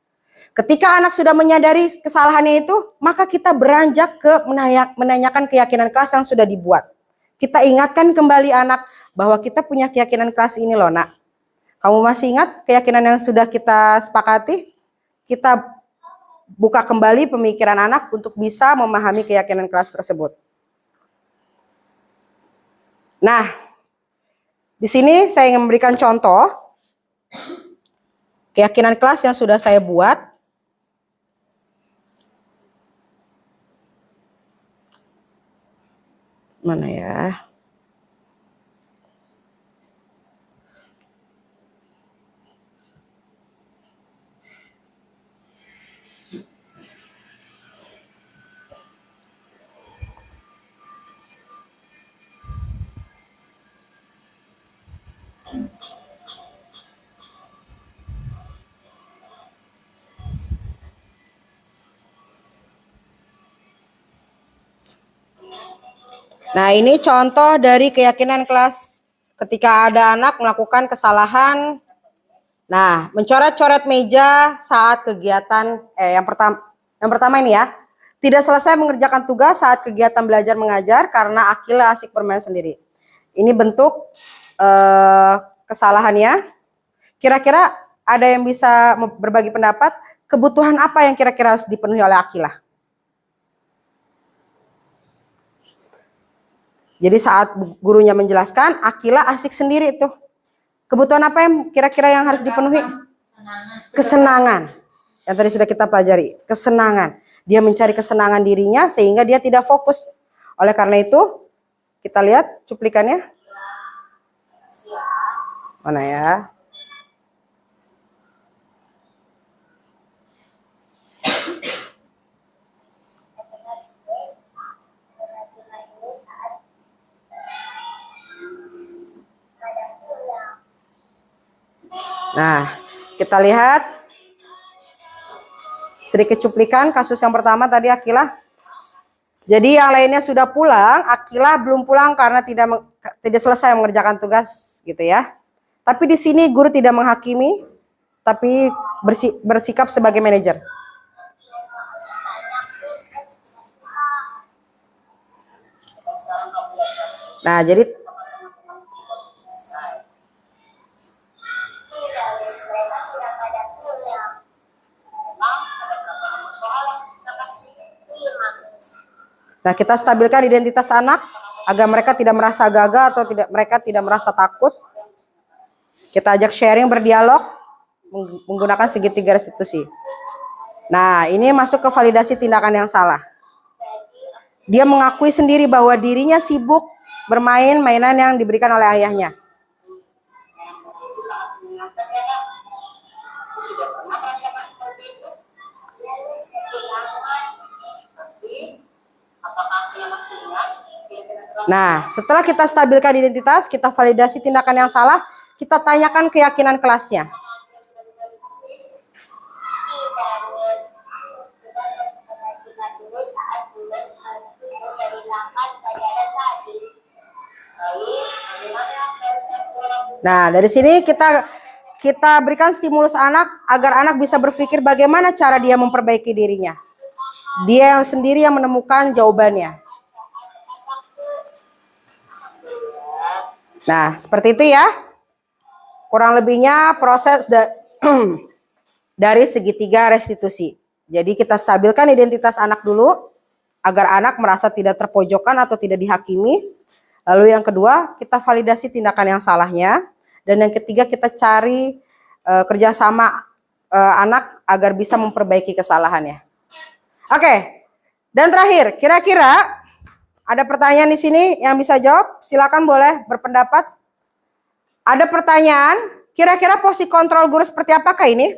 Ketika anak sudah menyadari kesalahannya itu, maka kita beranjak ke menanyakan keyakinan kelas yang sudah dibuat. Kita ingatkan kembali anak bahwa kita punya keyakinan kelas ini loh nak. Kamu masih ingat keyakinan yang sudah kita sepakati? Kita buka kembali pemikiran anak untuk bisa memahami keyakinan kelas tersebut. Nah, di sini saya ingin memberikan contoh keyakinan kelas yang sudah saya buat. Mana ya? Nah, ini contoh dari keyakinan kelas ketika ada anak melakukan kesalahan. Nah, mencoret-coret meja saat kegiatan yang pertama ini ya. Tidak selesai mengerjakan tugas saat kegiatan belajar mengajar karena Akila asik bermain sendiri. Ini bentuk kesalahannya. Kira-kira ada yang bisa berbagi pendapat? Kebutuhan apa yang kira-kira harus dipenuhi oleh Akila? Jadi saat gurunya menjelaskan, Akila asik sendiri tuh. Kebutuhan apa yang kira-kira yang harus dipenuhi? Kesenangan. Yang tadi sudah kita pelajari, kesenangan. Dia mencari kesenangan dirinya sehingga dia tidak fokus. Oleh karena itu, kita lihat cuplikannya. Mana ya? Nah, kita lihat Sedikit cuplikan kasus yang pertama tadi Akila. Jadi yang lainnya sudah pulang, Akila belum pulang karena tidak selesai mengerjakan tugas gitu ya. Tapi di sini guru tidak menghakimi, tapi bersikap sebagai manajer. Nah, jadi kita stabilkan identitas anak agar mereka tidak merasa gagal atau mereka tidak merasa takut. Kita ajak sharing, berdialog menggunakan segitiga restitusi. Nah, ini masuk ke validasi tindakan yang salah. Dia mengakui sendiri bahwa dirinya sibuk bermain mainan yang diberikan oleh ayahnya. Nah, setelah kita stabilkan identitas, kita validasi tindakan yang salah, kita tanyakan keyakinan kelasnya. Nah, dari sini kita berikan stimulus anak agar anak bisa berpikir bagaimana cara dia memperbaiki dirinya. Dia yang sendiri yang menemukan jawabannya. Nah, seperti itu ya. Kurang lebihnya proses dari segitiga restitusi. Jadi kita stabilkan identitas anak dulu agar anak merasa tidak terpojokkan atau tidak dihakimi. Lalu yang kedua, kita validasi tindakan yang salahnya. Dan yang ketiga, kita cari kerjasama anak agar bisa memperbaiki kesalahannya. Oke. Dan terakhir, kira-kira ada pertanyaan di sini yang bisa jawab? Silakan boleh berpendapat. Ada pertanyaan, kira-kira posisi kontrol guru seperti apakah ini?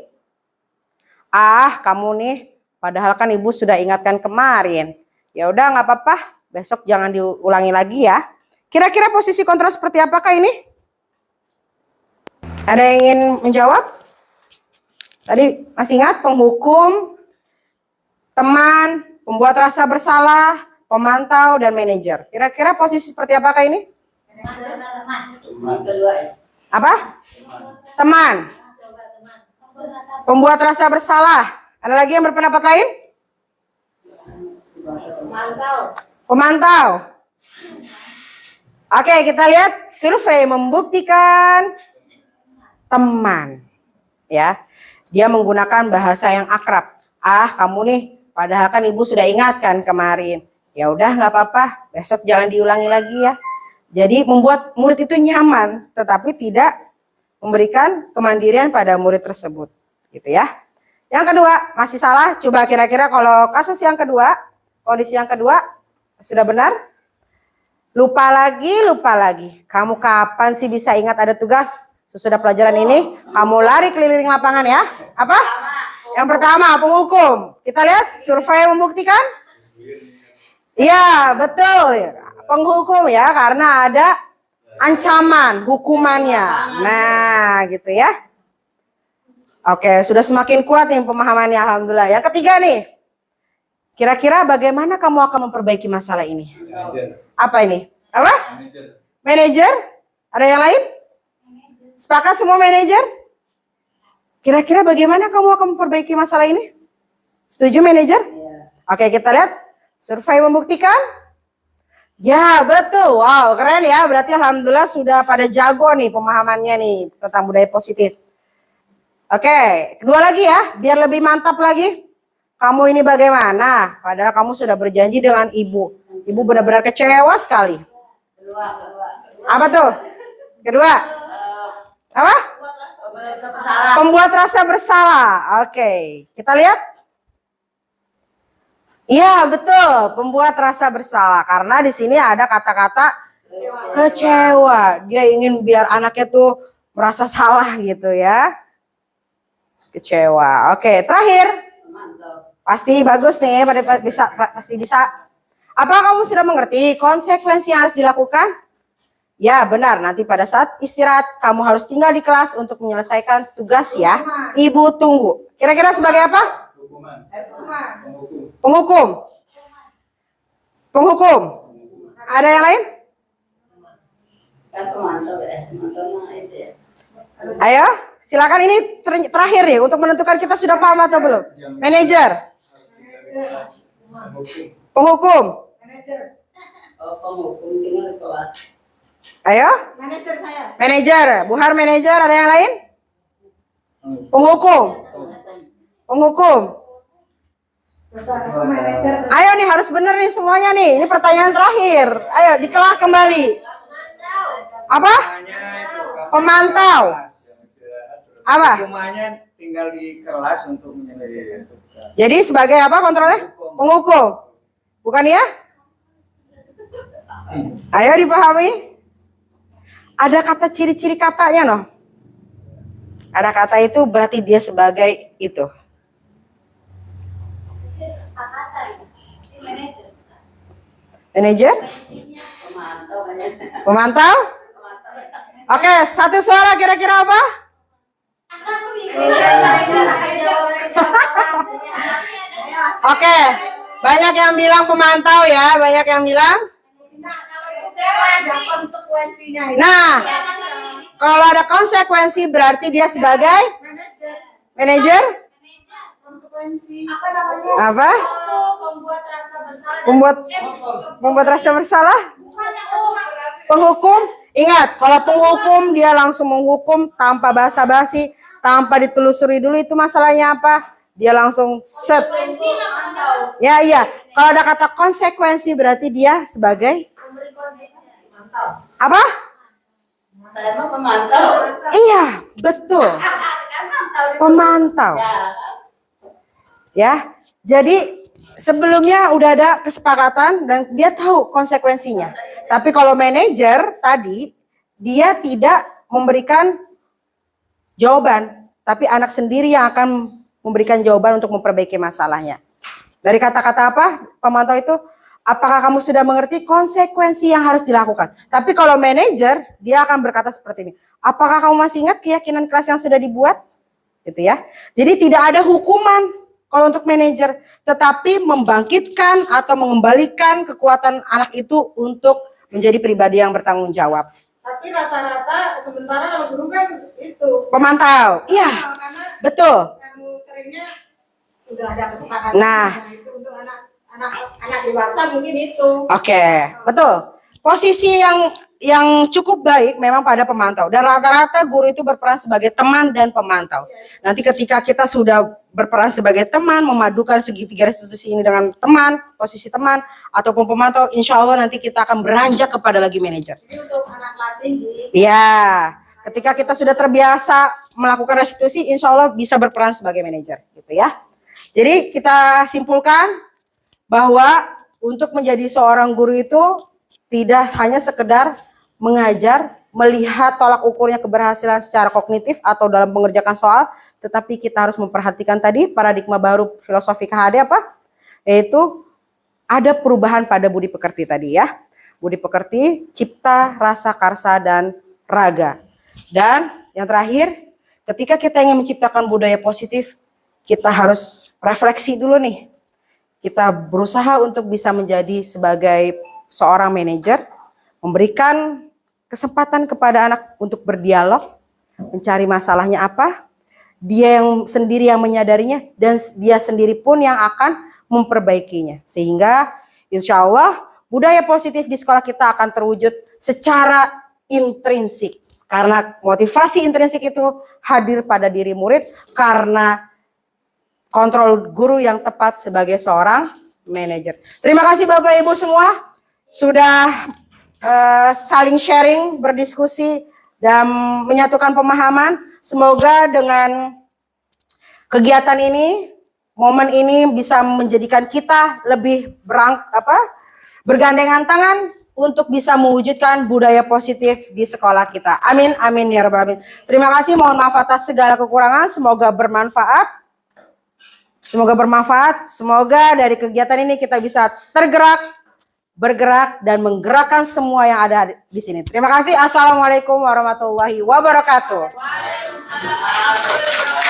Ah, kamu nih, padahal kan ibu sudah ingatkan kemarin. Ya udah nggak apa-apa, besok jangan diulangi lagi ya. Kira-kira posisi kontrol seperti apakah ini? Ada yang ingin menjawab? Tadi masih ingat penghukum, teman, pembuat rasa bersalah, pemantau, dan manajer. Kira-kira posisi seperti apakah ini? Apa? Teman. Pembuat rasa bersalah. Ada lagi yang berpendapat lain? Pemantau. Oke, kita lihat survei membuktikan teman. Ya, dia menggunakan bahasa yang akrab. Ah, kamu nih, padahal kan ibu sudah ingatkan kemarin. Ya udah nggak apa-apa, besok jangan diulangi lagi ya. Jadi membuat murid itu nyaman, tetapi tidak memberikan kemandirian pada murid tersebut, gitu ya. Yang kedua masih salah. Coba kira-kira kalau kasus yang kedua, kondisi yang kedua sudah benar? Lupa lagi. Kamu kapan sih bisa ingat ada tugas? Sesudah pelajaran ini, kamu lari keliling lapangan ya. Apa? Yang pertama, penghukum. Kita lihat survei membuktikan. Iya, betul. Penghukum ya, karena ada ancaman hukumannya. Nah, gitu ya. Oke, sudah semakin kuat nih pemahamannya, alhamdulillah. Yang ketiga nih, kira-kira bagaimana kamu akan memperbaiki masalah ini? Apa ini? Apa? Manajer? Ada yang lain? Sepakat semua manajer? Kira-kira bagaimana kamu akan memperbaiki masalah ini? Setuju manajer? Oke, kita lihat. Survei membuktikan. Ya, betul. Wow, keren ya. Berarti alhamdulillah sudah pada jago nih pemahamannya nih tentang budaya positif. Oke, kedua lagi ya, biar lebih mantap lagi. Kamu ini bagaimana? Padahal kamu sudah berjanji dengan ibu. Ibu benar-benar kecewa sekali. Apa tuh? Kedua? Apa? Pembuat rasa bersalah. Oke, kita lihat. Iya, betul. Pembuat rasa bersalah. Karena di sini ada kata-kata kecewa. Dia ingin biar anaknya tuh merasa salah gitu ya. Kecewa. Oke, terakhir. Pasti bagus nih, pasti bisa. Apa kamu sudah mengerti konsekuensi yang harus dilakukan? Ya, benar. Nanti pada saat istirahat, kamu harus tinggal di kelas untuk menyelesaikan tugas ya. Ibu tunggu. Kira-kira sebagai apa? Penghukum. Penghukum. Ada yang lain? Ayo, silakan, ini terakhir nih untuk menentukan kita sudah paham atau belum. Manajer. Penghukum. Ayo. Manajer saya. Manajer. Bu Har manajer, ada yang lain? Penghukum. Penghukum. Ayo nih, harus bener nih semuanya nih. Ini pertanyaan terakhir. Ayo dikelah kembali. Apa? Pemantau. Apa? Hukumannya tinggal di kelas untuk menyelesaikan tugas. Jadi sebagai apa kontrolnya? Penghukum. Bukan ya? Ayo dipahami. Ada kata ciri-ciri katanya noh. Ada kata itu berarti dia sebagai itu. Manajer? Pemantau? Oke, satu suara kira-kira apa? Oke, banyak yang bilang pemantau ya, banyak yang bilang. Nah, kalau itu ada konsekuensinya. Nah, kalau ada konsekuensi berarti dia sebagai Manajer. manajer. Konsekuensi. Apa? Membuat rasa bersalah. Membuat rasa bersalah. Penghukum. Ingat, kalau penghukum dia langsung menghukum tanpa basa-basi, tanpa ditelusuri dulu itu masalahnya apa? Dia langsung set. Ya iya. Kalau ada kata konsekuensi berarti dia sebagai apa? Saya mah pemantau. Iya, betul. Pemantau. Ya. Jadi sebelumnya udah ada kesepakatan dan dia tahu konsekuensinya. Tapi kalau manajer tadi dia tidak memberikan jawaban, tapi anak sendiri yang akan memberikan jawaban untuk memperbaiki masalahnya. Dari kata-kata apa? Pemantau itu, apakah kamu sudah mengerti konsekuensi yang harus dilakukan? Tapi kalau manajer, dia akan berkata seperti ini. Apakah kamu masih ingat keyakinan kelas yang sudah dibuat? Gitu ya. Jadi tidak ada hukuman kalau untuk manajer, tetapi membangkitkan atau mengembalikan kekuatan anak itu untuk menjadi pribadi yang bertanggung jawab. Tapi rata-rata sementara kalau suruh kan itu. Pemantau. Iya. Karena Betul. kamu seringnya udah ada kesepakatan. Nah. Itu untuk anak dewasa mungkin itu. Oke, betul. Posisi yang cukup baik memang pada pemantau. Dan rata-rata guru itu berperan sebagai teman dan pemantau. Nanti ketika kita sudah berperan sebagai teman, memadukan segitiga restitusi ini dengan teman, posisi teman, ataupun pemantau, insya Allah nanti kita akan beranjak kepada lagi manajer. Ini untuk anak kelas tinggi. Ya, ketika kita sudah terbiasa melakukan restitusi, insya Allah bisa berperan sebagai manajer, gitu ya. Jadi kita simpulkan bahwa untuk menjadi seorang guru itu tidak hanya sekedar mengajar, melihat tolak ukurnya keberhasilan secara kognitif atau dalam mengerjakan soal, tetapi kita harus memperhatikan tadi paradigma baru filosofi KHD apa? Yaitu ada perubahan pada budi pekerti tadi ya. Budi pekerti, cipta, rasa, karsa, dan raga. Dan yang terakhir, ketika kita ingin menciptakan budaya positif, kita harus refleksi dulu nih. Kita berusaha untuk bisa menjadi sebagai seorang manajer, memberikan kesempatan kepada anak untuk berdialog, mencari masalahnya apa, dia yang sendiri yang menyadarinya, dan dia sendiri pun yang akan memperbaikinya. Sehingga insya Allah budaya positif di sekolah kita akan terwujud secara intrinsik. Karena motivasi intrinsik itu hadir pada diri murid karena kontrol guru yang tepat sebagai seorang manajer. Terima kasih Bapak Ibu semua sudah saling sharing, berdiskusi, dan menyatukan pemahaman. Semoga dengan kegiatan ini, momen ini bisa menjadikan kita lebih bergandengan tangan untuk bisa mewujudkan budaya positif di sekolah kita. Amin, amin ya rabbal alamin. Terima kasih, mohon maaf atas segala kekurangan. Semoga bermanfaat. Semoga dari kegiatan ini kita bisa bergerak dan menggerakkan semua yang ada di sini. Terima kasih. Assalamualaikum warahmatullahi wabarakatuh. Waalaikumsalam.